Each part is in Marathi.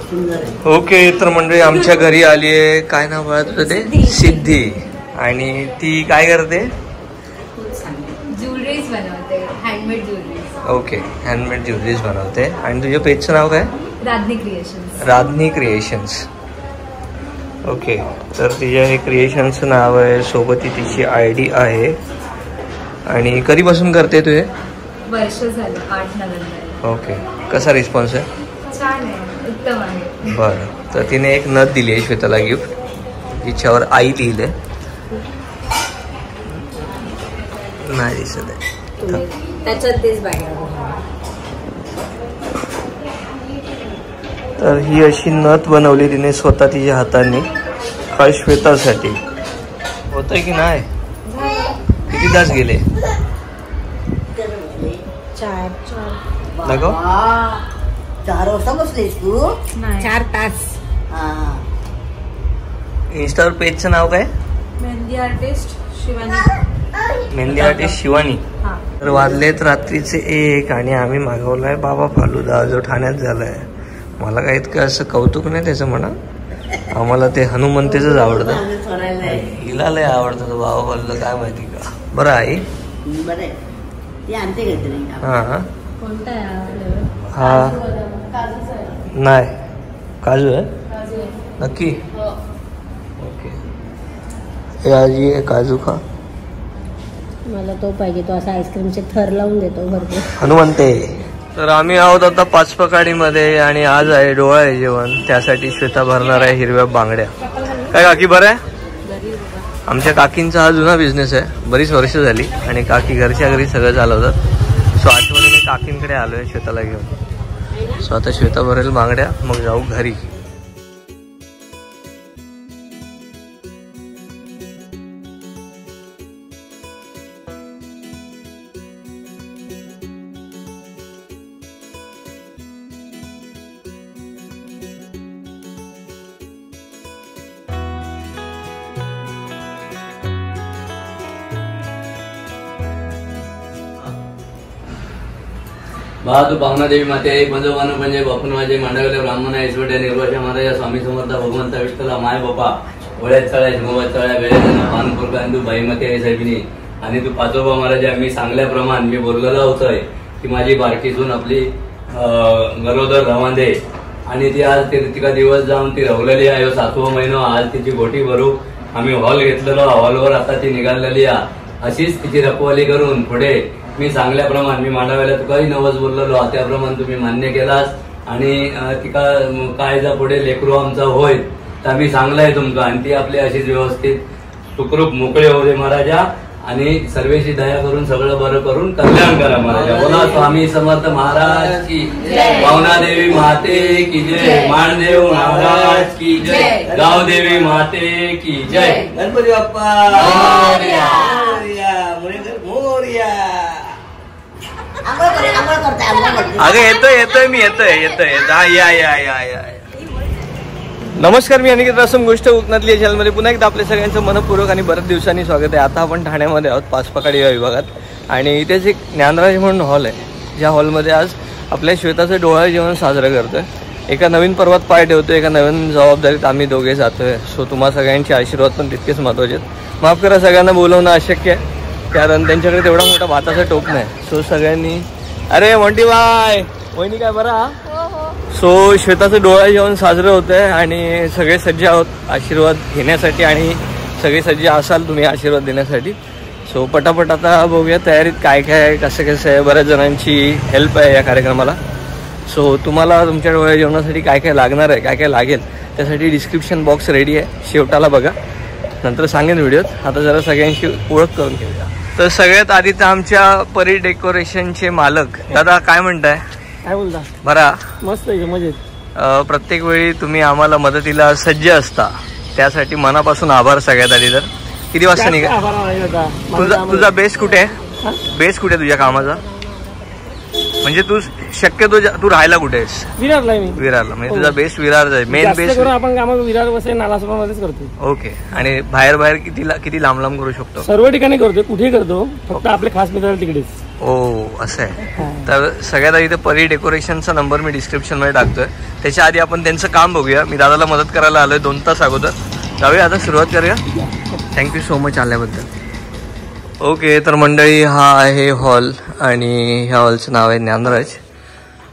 ओके, तर मंडळी आमच्या घरी आली आहे. काय नाव आहे तुझं? ते सिद्धी. आणि ती काय करते? ज्वेलरीज बनवते, handmade jewelleries. Okay, handmade jewelleries बनवते. आणि तुझ्या पेजचं नाव काय? राधनी क्रिएशन्स. राधनी क्रिएशन्स. ओके, तर तिच्या हे क्रिएशन्सचं नाव आहे, सोबत तिची ID आहे. आणि कधीपासून करते तू हे? वर्ष झालं, 8 नोव्हेंबर. ओके, कसा रिस्पॉन्स आहे? छान आहे, उत्तम आहे. बरं, तर तिने एक नथ दिली आहे श्वेताला गिफ्ट, जिच्यावर आई लिहिलंय. नाही दिसत आहे त्याच्यात तेच बाहेर. तर ही अशी नथ बनवली तिने स्वतः तिच्या हाताने, खास श्वेतासाठी. होतंय की नाही? किती तास गेले? 4 वाजता बसलीस तू? 4 तास. इंस्टावर पेजचं नाव काय? मेहंदी आर्टिस्ट शिवानी. मेहंदी आर्टिस्ट शिवानी. तर वाजलेत रात्रीचे 1 आणि आम्ही मागवलाय बाबा फालुदा, जो ठाण्यात झालाय. मला काय इतकं असं कौतुक नाही त्याचं म्हणा, आम्हाला ते हनुमंतेचंच आवडतं. हिला लय आवडतं तो बाबा फालुदा, काय माहिती का. बरं आई? हां हा, नाही काजू आहे नक्की. ओके, हे आजी आहे काजू खा. मला तो पाहिजे, तो असा आईस्क्रीमचे थर लावून देतो भरपूर. हनुमंते. तर आम्ही आहोत आता पाचपकाडीमध्ये आणि आज आहे डोहाळे जेवण. त्यासाठी श्वेता भरणार आहे हिरव्या बांगड्या. काय काकी बरं आहे? आमच्या काकींचा हा जुना बिझनेस आहे, बरीच वर्ष झाली. आणि काकी घरच्या घरी सगळं चालवतात. सो आठवणीने काकींकडे आलोय श्वेताला घेऊन. सो आता श्वेता भरेल बांगड्या, मग जाऊ घरी. तू पावना देवी माते आई पंजोबान पंजे बापून माझे मांडवले ब्राह्मण आहे ईश्वट्या निर्वाशा महाराजा स्वामी समर्थ भगवंता विठ्ठला माय बापा ओळ्यात चळ्या हिमवत चळ्या वेळेला पानपूर अंदू बाईमती आहे साहेबिनी. आणि तू पाचोबा महाराजा मी सांगल्याप्रमाणे मी बोललेला होतोय की माझी बारकी सून आपली गरोदर रवांदे आणि ती आज तिका दिवस जाऊन ती रवलेली आहे. 7वा महिना आज तिची गोटी भरू आम्ही हॉल घेतलेलो, हॉलवर आता ती निघालेली आहे. अशीच तिची रखवाली करून पुढे मी सांगल्याप्रमाणे मी मांडाव्याला तुकाही नवस बोललेलो, त्याप्रमाणे तुम्ही मान्य केलास. आणि तिका काय जा पुढे लेकरू आमचा होय तर आम्ही सांगलाय तुमका. आणि ती आपली अशीच व्यवस्थित सुखरूप मोकळे होऊ दे महाराजा. आणि सर्वेशी दया करून सगळं बरं करून कल्याण करा महाराजा. बोला स्वामी समर्थ महाराज की पावना देवी माते की जय, माणदेव महाराज की जय, गावदेवी माते की जय. गणपती बाप्पा अगं येतोय मी येतोय. या. नमस्कार, मी अनिकेत रासम, गोष्ट कोकणातली या चॅनलमध्ये पुन्हा एकदा आपल्या सगळ्यांचं मनपूर्वक आणि बऱ्याच दिवसांनी स्वागत आहे. आता आपण ठाण्यामध्ये आहोत, पाचपकाडी या विभागात. आणि इथेच एक ज्ञानराज म्हणून हॉल आहे, ज्या हॉलमध्ये आज आपल्या श्वेताचं डोहाळे जेवण साजरं करतोय. एका नवीन पर्वात पाय ठेवतोय, एका नवीन जबाबदारीत आम्ही दोघे जातोय. सो तुम्हा सगळ्यांचे आशीर्वाद पण तितकेच महत्त्वाचे आहेत. माफ करा, सगळ्यांना बोलवणं अशक्य आहे कारण त्यांच्याकडे तेवढा मोठा भाताचा टोप नाही. सो सगळ्यांनी अरे मोंटी बाय वहिनी काय बरा. सो श्वेताचं डोहाळे जेवण साजरं होतंय आणि सगळे सज्ज आहोत आशीर्वाद घेण्यासाठी आणि सगळे सज्ज असाल तुम्ही आशीर्वाद देण्यासाठी. सो पटापट आता बघूया तयारीत काय काय आहे, कसं आहे. बऱ्याच जणांची हेल्प आहे या कार्यक्रमाला. सो तुम्हाला तुमच्या डोहाळे जेवणासाठी काय काय लागणार आहे, काय काय लागेल त्यासाठी डिस्क्रिप्शन बॉक्स रेडी आहे, शेवटाला बघा, नंतर सांगेन व्हिडिओत. आता जरा सगळ्यांची ओळख करून घेऊया. तर सगळ्यात आधी तर आमच्या परी डेकोरेशनचे मालक दादा, काय म्हणताय? काय बोलता? बरा मस्त आहे, मजेत. प्रत्येक वेळी तुम्ही आम्हाला मदतीला सज्ज असता, त्यासाठी मनापासून आभार. सगळ्यात आधी तर किती वाजता निघा? तुझा बेस कुठे आहे? बेस कुठे तुझ्या कामाचा? म्हणजे तू शक्यतो तू राहायला कुठे आहेस? विरारला आहे मी. विरारला. म्हणजे तुझा बेस्ट विरारचा आहे. मेन जास्त बेस्ट करून आपण कामात विरार वसई नालासोपामध्येच करतो. ओके. आणि बाहेर बाहेर किती लांब लांब करू शकतो? सर्व ठिकाणी करतो, कुठेही करतो, फक्त आपले खास मित्र तिकडेच. ओ असं आहे. तर सगळ्यात आधी परी डेकोरेशनचा नंबर मी डिस्क्रिप्शन मध्ये टाकतोय. त्याच्या आधी आपण त्यांचं काम बघूया. मी दादाला मदत करायला आलोय 2 तास अगोदर. जाऊया आता, सुरुवात करूया. थँक्यू सो मच आल्याबद्दल. ओके. तर मंडळी, हा आहे हॉल आणि ह्या हॉलचं नाव आहे ज्ञानराज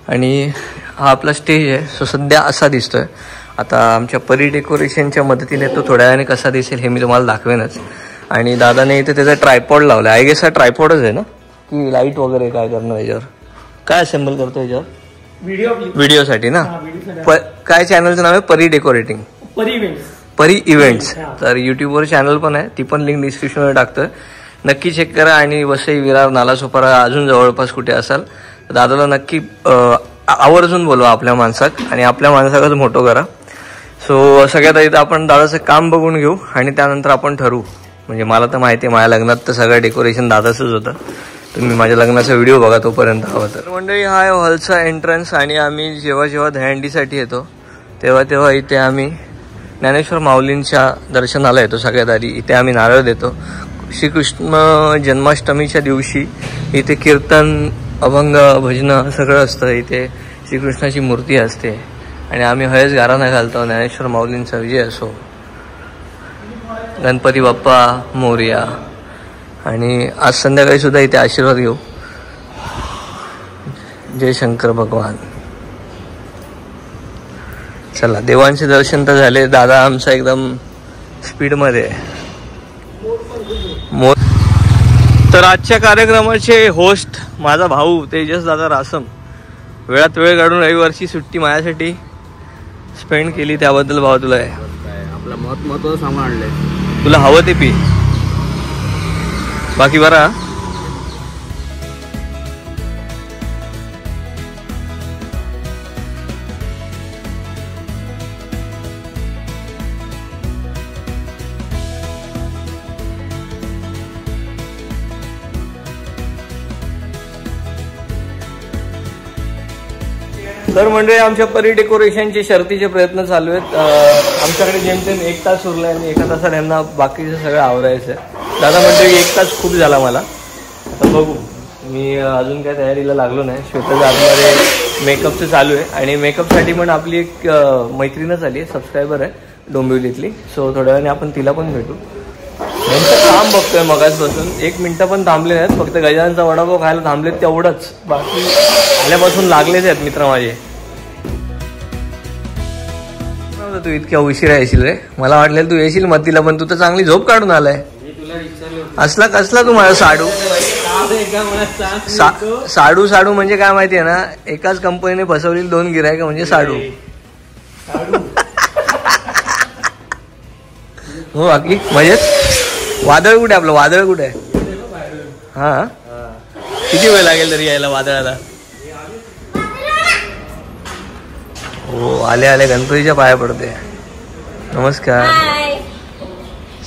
आणि हा आपला स्टेज आहे. सो सध्या असा दिसतोय. आता आमच्या परी डेकोरेशनच्या मदतीने तो थोड्या वेळाने कसा दिसेल हे मी तुम्हाला दाखवेनच. आणि दादाने इथे त्याचा ट्रायपॉड लावला. आय गेस हा ट्रायपॉडच आहे ना, की लाईट वगैरे काय करणार याच्यावर? काय असेंबल करतो याच्यावर? व्हिडिओसाठी ना. काय चॅनलचं नाव आहे? परी डेकोरेटिंग, परी इव्हेंट्स. तर युट्यूबवर चॅनल पण आहे, ती पण लिंक डिस्क्रिप्शनवर टाकतोय. नक्की चेक करा. आणि वसई, विरार, नालासोपारा अजून जवळपास कुठे असाल दादाला नक्की आवर्जून बोलवा आपल्या माणसाक आणि आपल्या माणसाकच मोठं करा. सो सगळ्यात आधी आपण दादाचं काम बघून घेऊ आणि त्यानंतर आपण ठरवू. म्हणजे मला तर माहिती आहे, माझ्या लग्नात तर सगळं डेकोरेशन दादाचंच होतं. तुम्ही माझ्या लग्नाचा व्हिडिओ बघा तोपर्यंत हवा तर. मंडळी, हा आहे हॉलचा एंट्रन्स आणि आम्ही जेव्हा दहीहंडीसाठी येतो तेव्हा इथे आम्ही ज्ञानेश्वर माऊलींच्या दर्शनाला येतो. सगळ्यात आधी इथे आम्ही नारळ देतो. श्रीकृष्ण जन्माष्टमीच्या दिवशी इथे कीर्तन, अभंग, भजनं सगळं असतं. इथे श्रीकृष्णाची मूर्ती असते आणि आम्ही हळद गाराणा घालतो. ज्ञानेश्वर माऊलींचा विजय असो, गणपती बाप्पा मोरया. आणि आज संध्याकाळी सुद्धा इथे आशीर्वाद घेऊ. जय शंकर भगवान. चला, देवांचे दर्शन तर झाले. दादा आमचा एकदम स्पीडमध्ये आहे. तर आजच्या कार्यक्रमाचे होस्ट माझा भाऊ तेजस दादा रासम. वेळात वेळ काढून रविवारची सुट्टी माझ्यासाठी स्पेंड केली, त्याबद्दल भाऊ तुला आहे. आपलं महत्त्वाचं सामान आणलंय, तुला हवं ते पी. बाकी बरा. तर मंडळी, आमच्या परी डेकोरेशनचे शर्तीचे प्रयत्न चालू आहेत. आमच्याकडे जेमतेम 1 तास उरलाय आणि 1 तासात यांना बाकीचं सगळं आवरायचं आहे. दादा मंडळी, 1 तास खूप झाला मला. आता बघू, मी अजून काय तयारीला लागलो नाही. श्वेताच्या आतमध्ये मेकअपचं चालू आहे आणि मेकअपसाठी पण आपली एक मैत्रीणच आली आहे, सबस्क्रायबर आहे डोंबिवलीतली. सो थोड्या वेळाने आपण तिला पण भेटू. यांचं काम बघतोय मगाचपासून. 1 मिनिटं पण थांबले नाहीत. फक्त गजाननचा वडापाव खायला थांबलेत तेवढंच. बाकी आल्यापासून लागलेच आहेत मित्र माझे. तू इतक्या उशिरा येशील रे? मला वाटलेलं तू येशील मतीला, पण तू तर चांगली झोप काढून आलाय. असला कसला तू माझा साडू? साडू म्हणजे काय माहितीये ना, एकाच कंपनीने फसवलेली 2 गिरायक म्हणजे साडू. हो, बाकी मजेत. वादळ कुठे आपलं? वादळ कुठे आहे? हा, किती वेळ लागेल तरी यायला वादळाला? हो, आले गणपतीच्या पाया पडते. नमस्कार.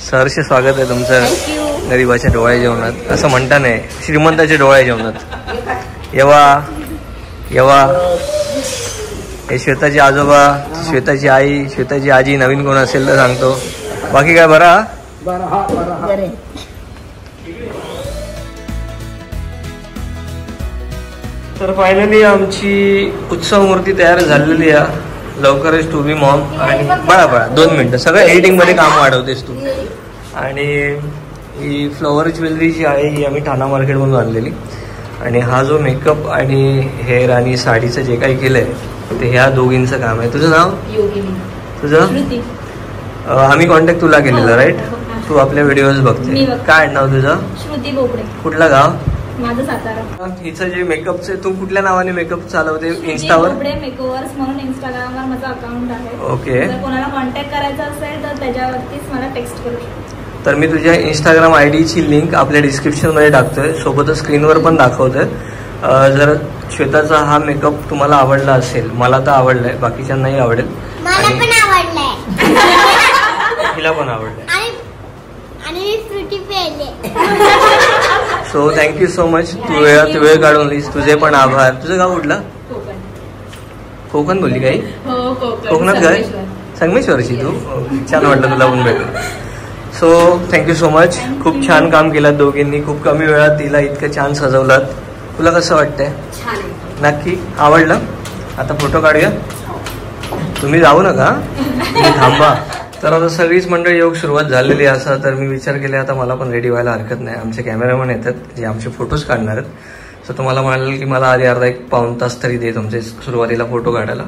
सहर्ष स्वागत आहे तुमचं गरीबाच्या डोळ्या जेवणात. असं म्हणता नाही, श्रीमंताच्या डोळ्या जेवणात. येवा. हे श्वेताची आजोबा, श्वेताची आई, श्वेताची आजी. नवीन कोण असेल तर सांगतो. बाकी काय बरा? तर फायनली आमची उत्सव मूर्ती तयार झालेली आहे. लवकरच टू बी मॉम. आणि बळा 2 मिनिटं, सगळं एडिटिंग मध्ये काम वाढवतेस तू. आणि ही फ्लॉवर ज्वेलरी जी आहे ही आम्ही ठाणा मार्केटमधून आणलेली. आणि हा जो मेकअप आणि हेअर आणि साडीचं जे काही केलंय ते ह्या दोघींचं काम आहे. तुझं नाव? तुझं? आम्ही कॉन्टॅक्ट तुला केलेला, राईट? तू आपल्या व्हिडिओज बघते. काय नाव तुझं? श्रुती बोबडे. कुठलं गाव? माझं सातारा. हिचं जे मेकअपचं, तू कुठल्या नावाने मेकअप चालवते? इंस्टावर मेकओव्हर्स म्हणून इंस्टाग्रामवर माझं अकाउंट आहे. ओके. जर कोणाला कॉन्टॅक्ट करायचा असेल तर त्याच्यावरतीच मला टेक्स्ट करू शकतो. तर मी तुझ्या इंस्टाग्राम आयडीची लिंक आपल्या डिस्क्रिप्शन मध्ये टाकतोय, सोबतच स्क्रीनवर पण दाखवतोय. जर श्वेताचा हा मेकअप तुम्हाला आवडला असेल, मला तर आवडलाय, बाकीच्यांनाही आवडेल. हिला पण आवडलंय. So thank you so much. तू वेळ काढून लिस. तुझे पण आभार. तुझं गाव कुठलं? कोकण बोलली काही? कोकणात काय? संगमेश्वरची तू? छान वाटलं तुला पण भेटून. So thank you so much. खूप छान काम केलं दोघींनी. खूप कमी वेळात तिला इतकं छान सजवलात. तुला कसं वाटतंय? नक्की आवडलं? आता फोटो काढूया. तुम्ही जाऊ नका, तुम्ही थांबा. तर आता सगळीच मंडळी येऊ सुरुवात झालेली असं. तर मी विचार केला आता मला पण रेडी व्हायला हरकत नाही. आमचे कॅमेरामॅन येतात जे आमचे फोटोज काढणार आहेत. सो तुम्हाला म्हणाल की मला आधी अर्धा 1-पाऊण तास तरी दे तुमचे सुरुवातीला फोटो काढायला.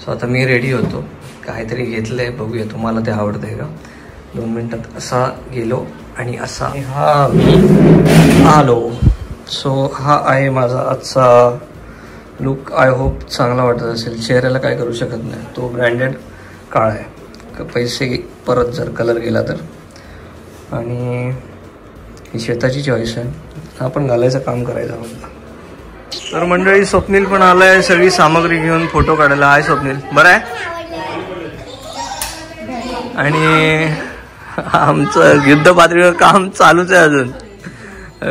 सो आता मी रेडी होतो. काहीतरी घेतलंय, बघूया तुम्हाला ते आवडतंय का. 2 मिनिटात असा गेलो आणि असा हा मी आलो. सो हा आहे माझा आजचा लुक. आय होप चांगला वाटत असेल. चेहऱ्याला काय करू शकत नाही. तो ब्रँडेड काळा आहे. पैसे परत जर कलर गेला तर. आणि ही श्वेताची चॉईस आहे. आपण घालायचं काम करायचं होतं. तर मंडळी स्वप्नील पण आलाय सगळी सामग्री घेऊन फोटो काढायला. आहे स्वप्नील, बरं आहे? आणि आमचं युद्ध पातळीवर काम चालूच आहे अजून.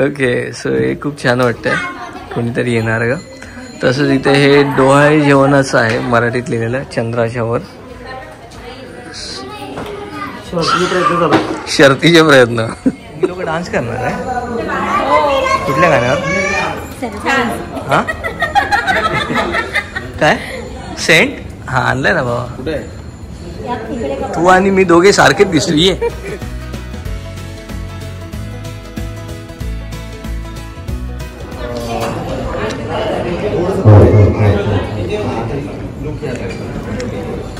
ओके. सो हे खूप छान वाटतंय. कोणीतरी येणार का. तसंच इथे हे डोहाळे जेवणाचं आहे, मराठीत लिहिलेलं चंद्राच्या वर. शर्तीचे प्रयत्न. तुम्ही लोक डान्स करणार आहे? कुठल्या गाण्यावर? हा काय सेंट? हा आणलंय ना बाबा. तू आणि मी दोघे सारखेच दिसतो. ये.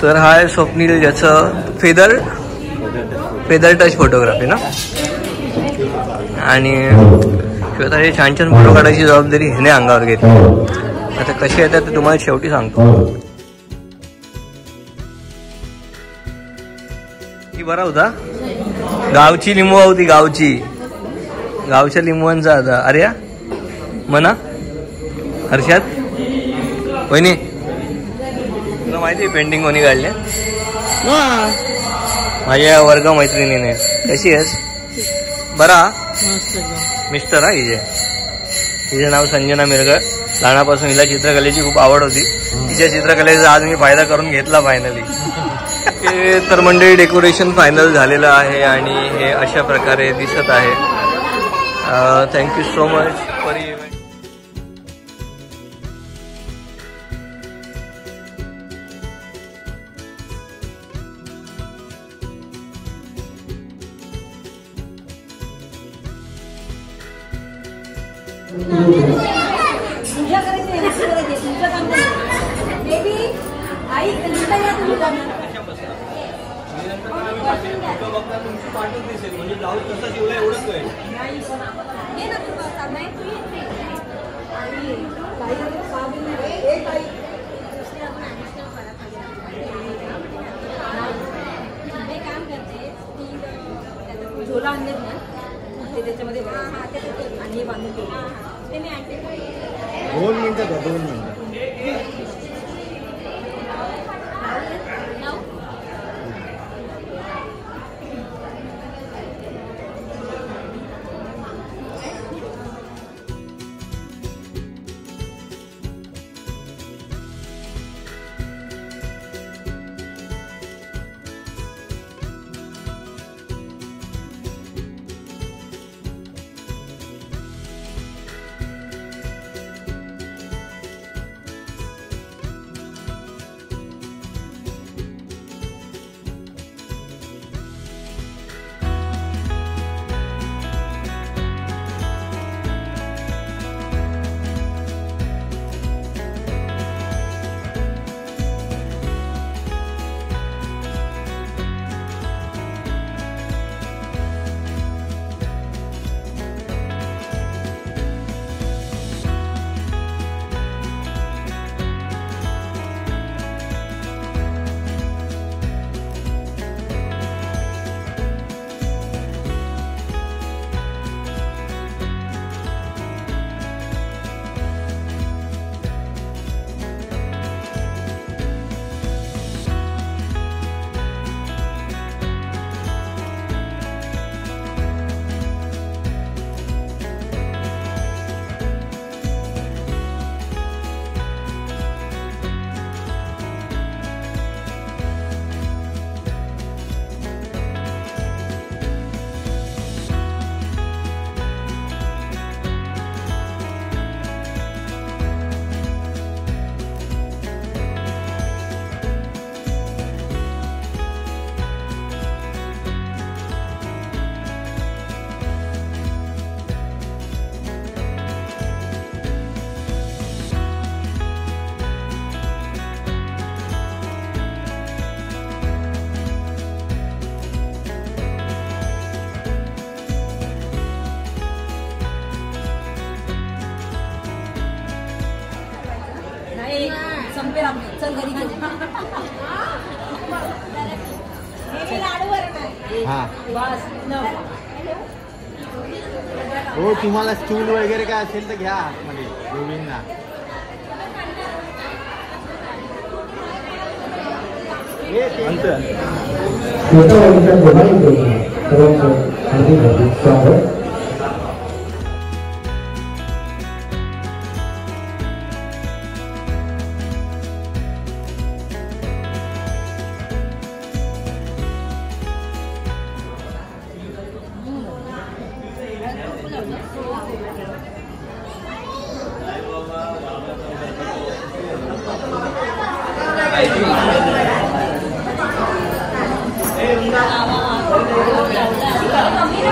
तर हा आहे स्वप्नील ज्याचं फेदर टच फोटोग्राफी ना. आणि हे छान छान फोटो काढायची जबाबदारी ह्याने अंगावर घेतली. आता कसे येतात ते तुम्हाला शेवटी सांगतो. ही बरा होता. गावची लिंबू होती. गावच्या लिंबूंचा आता. अरे म्हणा हर्षात वहिनी तुला माहिती आहे पेंटिंग कोणी काढले? माझ्या वर्ग मैत्रिणीने. कशी आहेस? बरा? मिस्टर हा हिचे नाव संजना मिरगळ. लहानापासून हिला चित्रकलेची खूप आवड होती. तिच्या चित्रकलेचा आज मी फायदा करून घेतला फायनली. तर मंडळी डेकोरेशन फायनल झालेलं आहे आणि हे अशा प्रकारे दिसत आहे. Thank you so much for event. झोला आणलेत ना ते त्याच्यामध्ये आणि हे बांधून ते मी आणते. 2 मिनिटं द्या, 2 मिनिटं. हा बस हो, तुम्हाला स्टूल वगैरे काय असेल तर घ्या आतमध्ये दोघींना.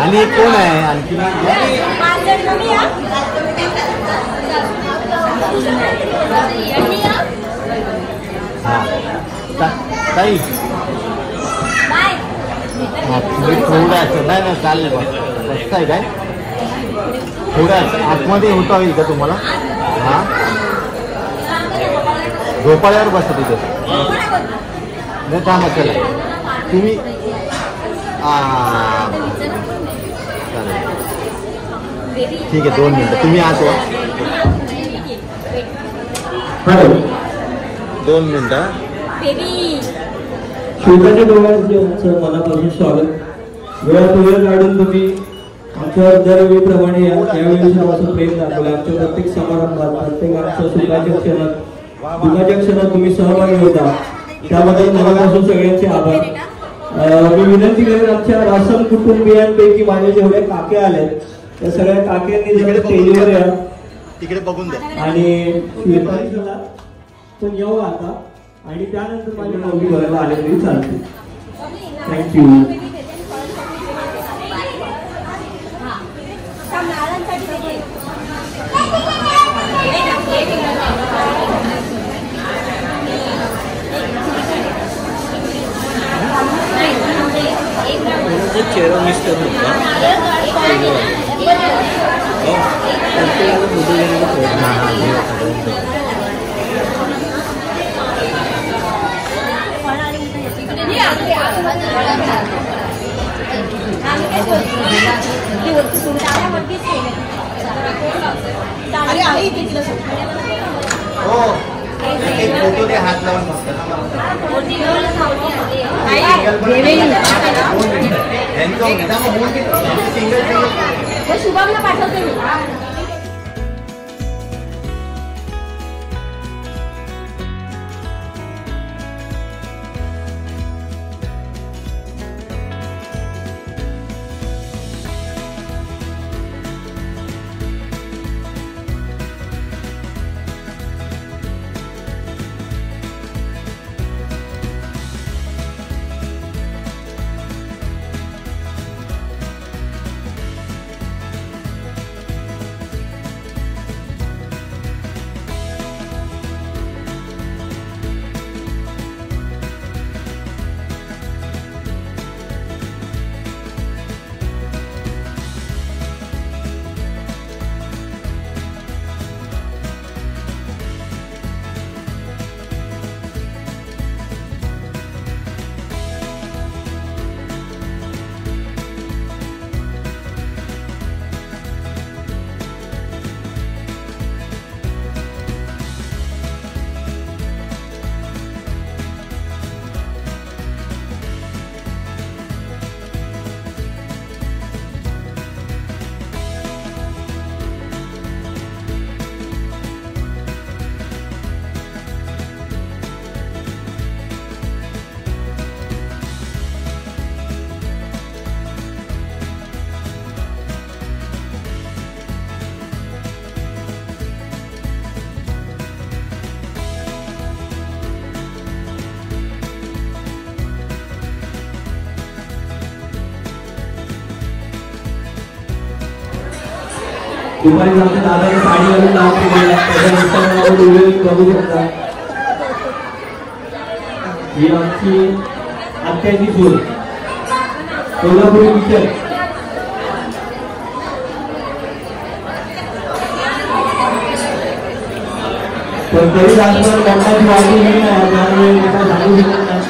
आणि कोण आहे आणखी? हा ताई तुम्ही थोडं असं नाही ना चालले बसताय काय? थोडं आतमध्ये होता येईल का तुम्हाला? हा झोपाळ्यावर बसा तिथे. नाही थांबा चला तुम्ही ठीक आहे 2 मिनिटं तुम्ही आत वा. 2 मिनिटं. शिवकाच्या डोळ्यांचं मनापासून स्वागत. वेळात वेळ काढून तुम्ही आमच्या दरवेळीप्रमाणे यावेळी आमचं प्रेम दाखवलं. आमच्या प्रत्येक समारंभात प्रत्येक आमच्या सुखाच्या क्षणात दुःखाच्या क्षणात तुम्ही सहभागी होता, त्याबद्दल मनापासून सगळ्यांचे आभार. मी विनंती करेन आमच्या रासम कुटुंबियांपैकी माझे जेवढे काके आले त्या सगळ्या काकेंनी जर स्टेजवर या तिकडे बघून द्या आणि झाला पण येऊ आता आणि त्यानंतर माझ्या नवरी भरायला आले तरी चालते. थँक्यू. चेहरा मिस्टर होता फोटो दे हात लावून शुभमला पाठवते मी. दुपारी आमच्या दादाने साडी घालून नाव केलेलं बघू शकता. ही आमची आत्याची सून कोल्हापुरी पिक्चर. पण तरी जास्त लग्नाची वाढली नाही त्यामुळे सांगू शकत नाही.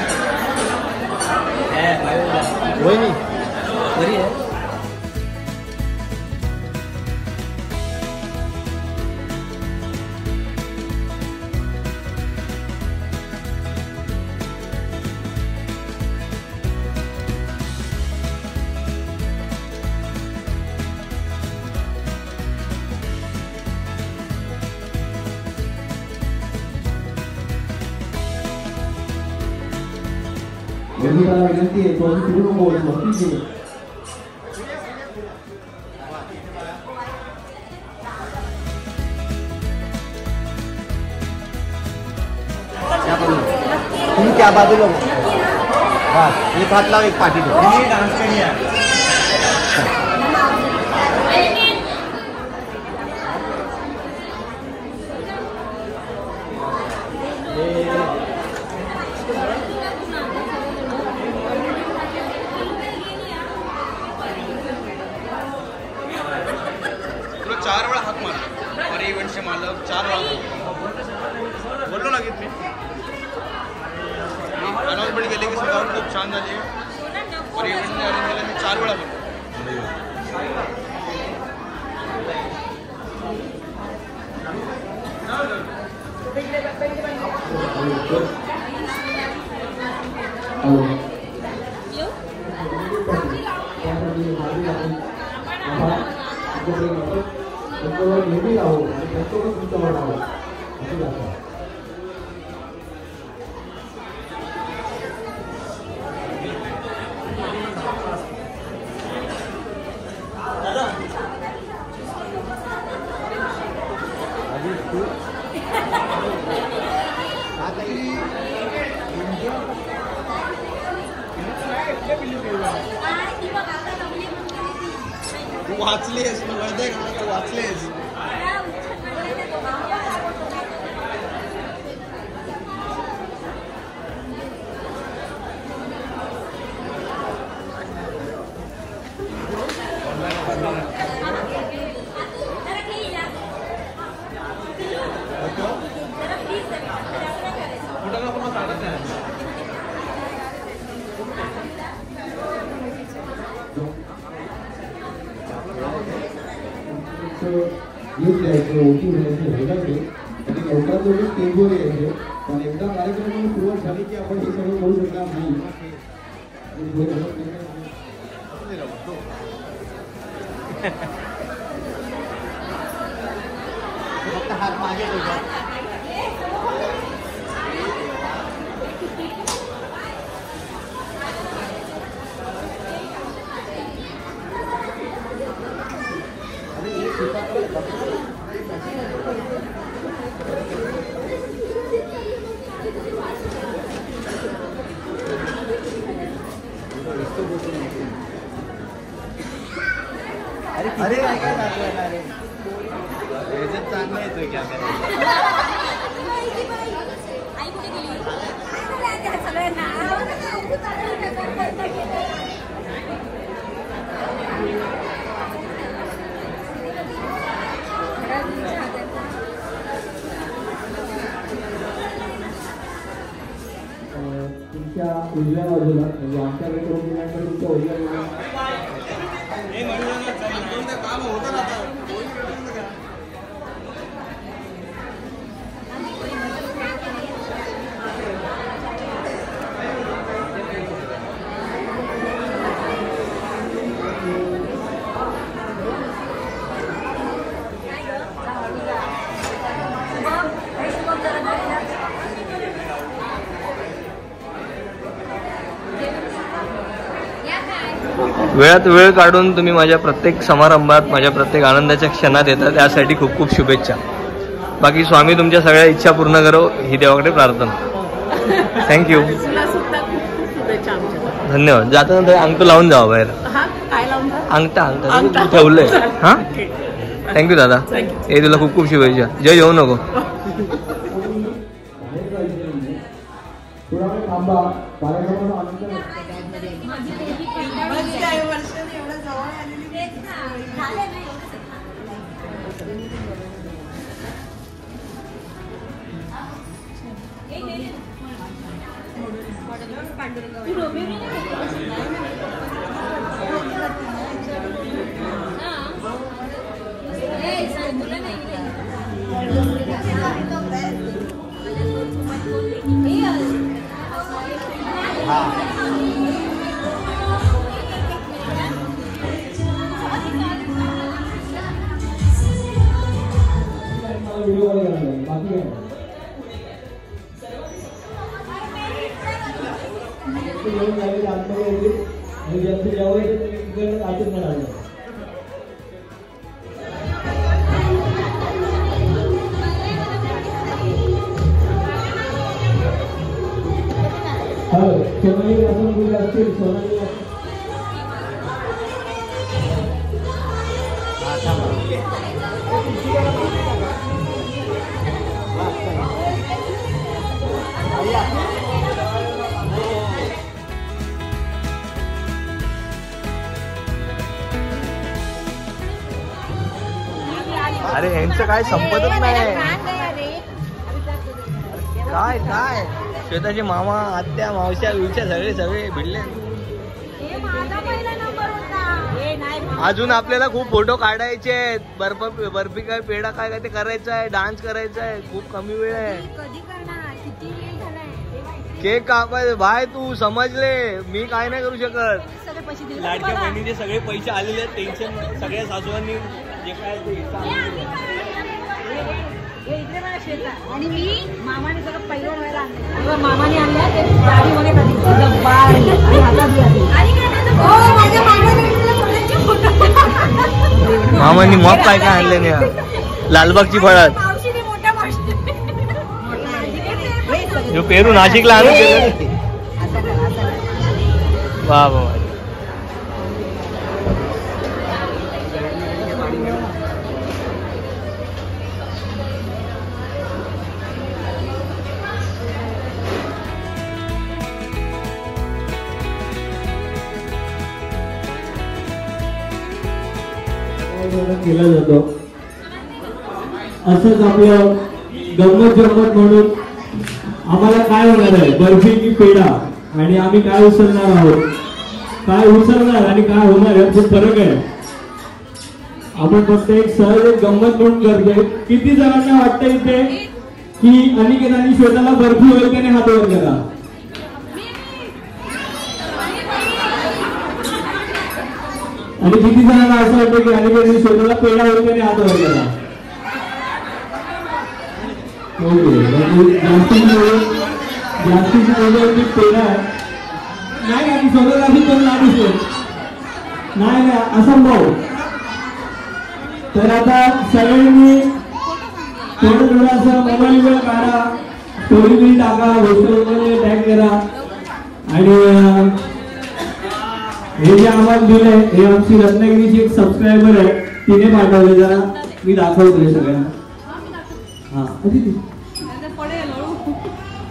वेणूला विनंती आहे तो फिरू नको वरती घे. तुम्ही त्या बाजूला बस एक हात लाव एक पाठी डान्स करूया. तुला 4 वेळा हात मारला और इव्हेंटचे मालक 4 वेळा बोललो ना की मी अनाउन्समेंट केली की सगळं खूप छान झाली और इव्हेंटने अरेंज केलं मी 4 वेळा बोललो. वाचलेस वाचलेस गिफ्ट द्यायचं ओटी द्यायचं व्हायलाचे आणि लवकरात लवकर स्टेजवर यायचे. पण एकदा कार्यक्रमाला सुरुवात झाली की आपण हे सगळं करू शकणार नाही. फक्त हात मागे ठेवा. अरे काय काय दाखवणार रे याच्यात चांगलं येतोय की आता आई कुठे गेली सगळ्यांना तुमच्या उजव्या बाजूला म्हणजे आमच्याकडे करून दिल्यानंतर तुमच्या उजव्या बाजूला काम होतं ना वेळात वेळ काढून तुम्ही माझ्या प्रत्येक समारंभात माझ्या प्रत्येक आनंदाच्या क्षणात येतात त्यासाठी खूप खूप शुभेच्छा. बाकी स्वामी तुमच्या सगळ्या इच्छा पूर्ण करो ही देवाकडे प्रार्थना. थँक्यू धन्यवाद. जाताना अंगठं लावून जावं बाहेर. अंगठा ठेवलंय. हां थँक्यू दादा. हे तुला खूप खूप शुभेच्छा. जय येऊ नको. बाकी वस्तू घेऊन जायचे आतमध्ये येतील आणि ज्यांचं जेवायचं ते तिकडे आतून म्हणाले. सोनाली असून मुली असतील सोनाली अरे यांचं काय संपतच नाही. काय काय श्वेताचे मामा आत्या मावश्या विवश्या सगळे भिडले. अजून आपल्याला खूप फोटो काढायचे आहेत. बर्फी काय पेढा काय ते करायचं आहे. डान्स करायचा आहे. खूप कमी वेळ आहे. केक कापायचे बाय. तू समजले मी काय नाही करू शकत. लाडक्या बहिणीचे सगळे पैसे आलेले आहेत. टेन्शन सगळ्या सासूबांनी जे काय आणि मी मामाने सगळं पहिलं व्हायला आणलं. मामाने आणल्या ते गाडीमध्ये कधी मामानी मग काय काय आणले नाही. लालबागची फळात जो पेरू नाशिकला आणून गेलं. वा वा केला जातो. असंच आपलं गंमत जम्मत म्हणून आम्हाला काय होणार आहे बर्फी की पेढा आणि आम्ही काय उचलणार आहोत. काय उचलणार आणि काय होणार आहे खूप फरक आहे. आपण फक्त एक सहज एक गंमत म्हणून करतोय. किती जणांना वाटतं इथे की अनिकेत आणि श्वेताला बर्फी होईल त्याने हात वर करा. आणि किती जणांना असं वाटतं की अनिकेत श्वेताला पेढा होईल त्याने हात वर करा. जास्तीची वेळेवरती पेढा आहे. नाही स्वतः अशी पण नाही दिसत. नाही असंभव. तर आता सगळ्यांनी थोडं थोडं असं मोबाईल काढा. स्टोरी बिल टाका. हॉस्टेलमध्ये टॅग करा. आणि हे जे आम्हाला दिलंय हे आमची रत्नागिरीची एक सबस्क्रायबर आहे. तिने पाठवले. जरा मी दाखवतोय सगळ्यांना. हा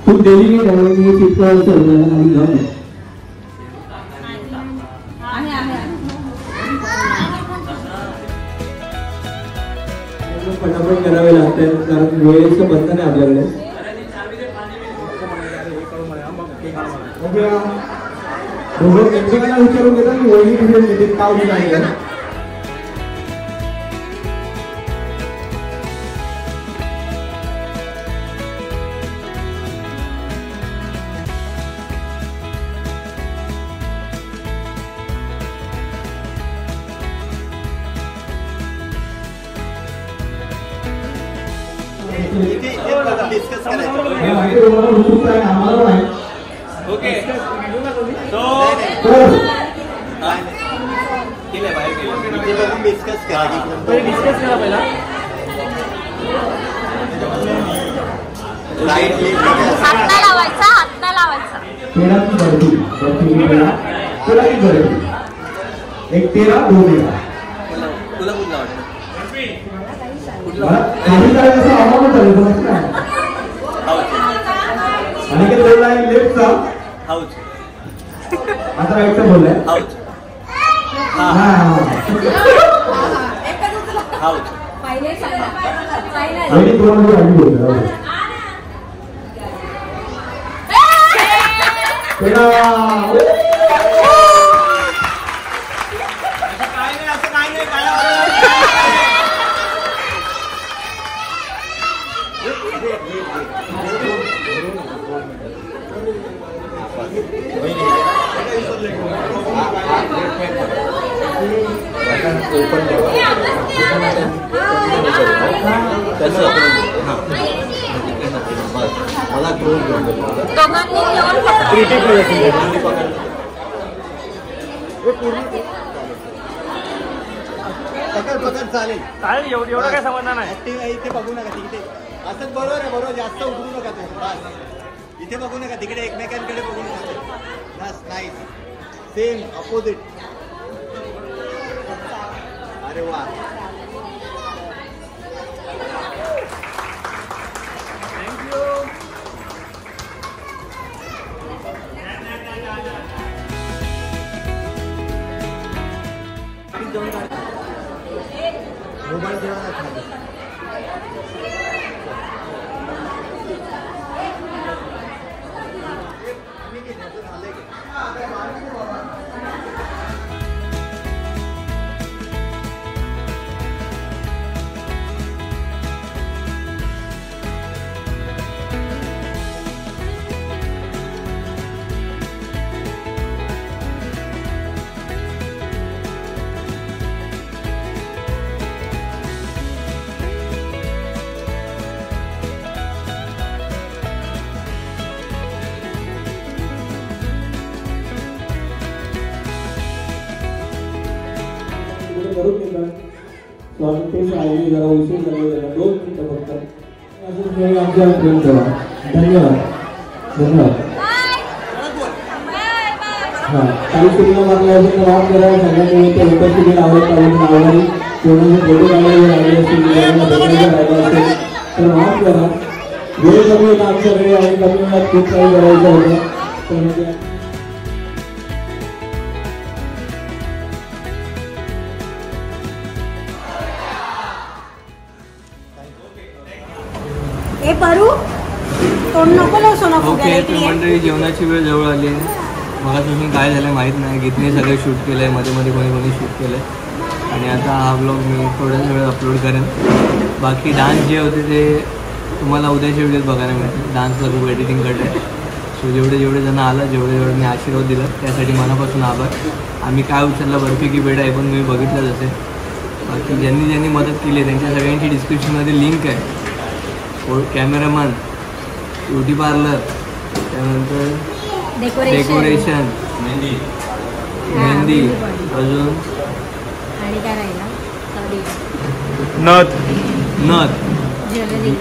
खूप डेलिकेट आहे. मी चित्र घेऊन पटापट करावे लागते कारण वेळेचं बंधन आहे आपल्याकडे. एकमेकांना विचारून घेतात की वहिनी कुठे घेते पाव आहे. डिस्कस करायचं. ओके डिस्कस करा पहिला. हात लावायचा. एक 13 2 तुला कुठला वाटतं. आणि बोललाय लेफ्टचा. आता राईटचा बोललाय. आणि तुम्हाला आधी बोलतोय. कसं बस मला क्लोज घेऊन दे. दोघांनी जेवण पकडा. पकड चालेल. चालेल, एवढं काय समाधान आहे. इथे बघू नका तिथे असंच बरोबर आहे. बरोबर जास्त उठवू नका तुम्ही. बस इथे बघू नका तिकडे एकमेकांकडे बघू नका. बस नाईस सेम अपोजिट. अरे वा मोबाईल ठेवा ना खाली. करून घेतला स्वागत आयोजन जरा उशीर झालेला 2 मिनिटं फक्त. अजून आमच्या प्रेम करा. धन्यवाद धन्यवाद. हां काही सुविधा मागल्या असेल तर ऑन करा. सगळ्यांनी इथे उपस्थिती आवडली कोणाचे फोटो काढायला लागले असतील भेटायला राहिलं असेल तर ऑन करा. वेळ कमी होता आमच्याकडे आणि कमी वेळात खूप काही करायचं होतं तर ए परू तोंड नको लावू सोना. ओके तर मंडळी जेवणाची वेळ जवळ आली आहे. मगापासून काय झालं माहीत नाही. गीतने सगळं शूट केलं आहे. मध्ये मध्ये कोणी शूट केलं आहे आणि आता हा ब्लॉग मी थोड्याच वेळ अपलोड करेन. बाकी डान्स जे होते ते तुम्हाला उद्याच्या व्हिडिओत बघायला मिळतील. डान्सला खूप एडिटिंग करत आहे. सो जेवढे जण आलं जेवढे मी आशीर्वाद दिला त्यासाठी मनापासून आभार. आम्ही काय उचलला बर्फी की बेड आहे पण तुम्ही बघितलंच असेल. बाकी ज्यांनी मदत केली आहे त्यांच्या सगळ्यांची डिस्क्रिप्शनमध्ये लिंक आहे. कॅमेरामॅन, ब्युटी पार्लर, त्यानंतर डेकोरेशन, मेहंदी, अजून आणि काय राहिला नथ ज्वेलरी.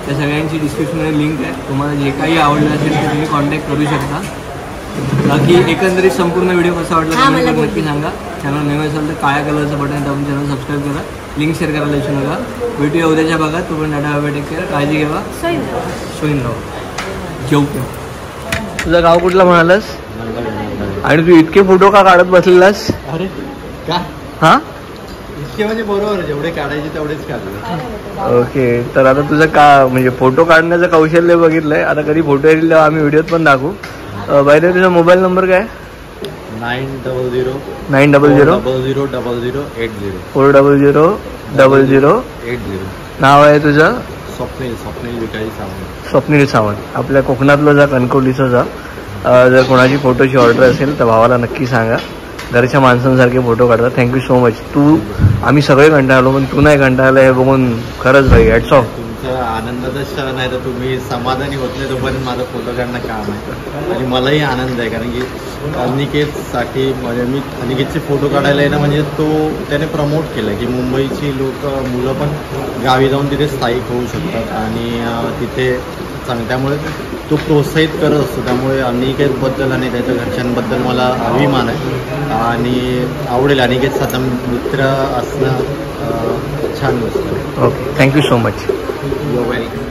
त्या सगळ्यांची डिस्क्रिप्शनमध्ये लिंक आहे. तुम्हाला जे काही आवडलं असेल ते तुम्ही कॉन्टॅक्ट करू शकता. बाकी एकंदरीत संपूर्ण व्हिडिओ कसा वाटला नक्की सांगा. चॅनल नवीन असेल तर काळ्या कलरचं बटन दाबून चॅनल सबस्क्राईब करा. लिंक शेअर करायला विसरू नका. भेटूया उद्याच्या भागात. तोपर्यंत टाटा बाय टेक केअर. काळजी घ्यावा. सोईनराव जेऊ. तुझं गाव कुठलं म्हणालस आणि तू इतके फोटो का काढत बसलेलास? अरे का हां इतके म्हणजे बरोबर जेवढे काढायचे तेवढेच काढले. ओके तर आता तुझं का म्हणजे फोटो काढण्याचं कौशल्य बघितलंय. आता कधी फोटो येईल तेव्हा आम्ही व्हिडिओत पण दाखवू. बाहेर तुझा मोबाईल नंबर काय? 900 4000080. नाव आहे तुझं? स्वप्नील सावंत. आपल्या कोकणातलं जा, कणकवलीचं जा. जर कोणाची फोटोची ऑर्डर असेल तर भावाला नक्की सांगा. घरच्या माणसांसारखे फोटो काढतात. Thank you so much. आम्ही सगळे कंटाळलो पण तू नाही कंटाळलं हे बघून खरंच भाई हॅट्स ऑफ. तुमचं आनंदाचा क्षण आहे तर तुम्ही समाधानी होत नाही तोपर्यंत माझं फोटो काढणं काम आहे. आणि मलाही आनंद आहे कारण की अनिकेतसाठी म्हणजे मी अनिकेतचे फोटो काढायला आहे ना म्हणजे त्याने प्रमोट केलं की मुंबईची मुलं पण गावी जाऊन तिथे स्थायिक होऊ शकतात आणि तिथे त्यामुळे तो प्रोत्साहित करत असतो. त्यामुळे अनिकेतबद्दल आणि त्याच्या घरच्यांबद्दल मला अभिमान आहे आणि आवडेल. अनिकेतचा मित्र असणं छान असतं. Okay thank you so much. You welcome.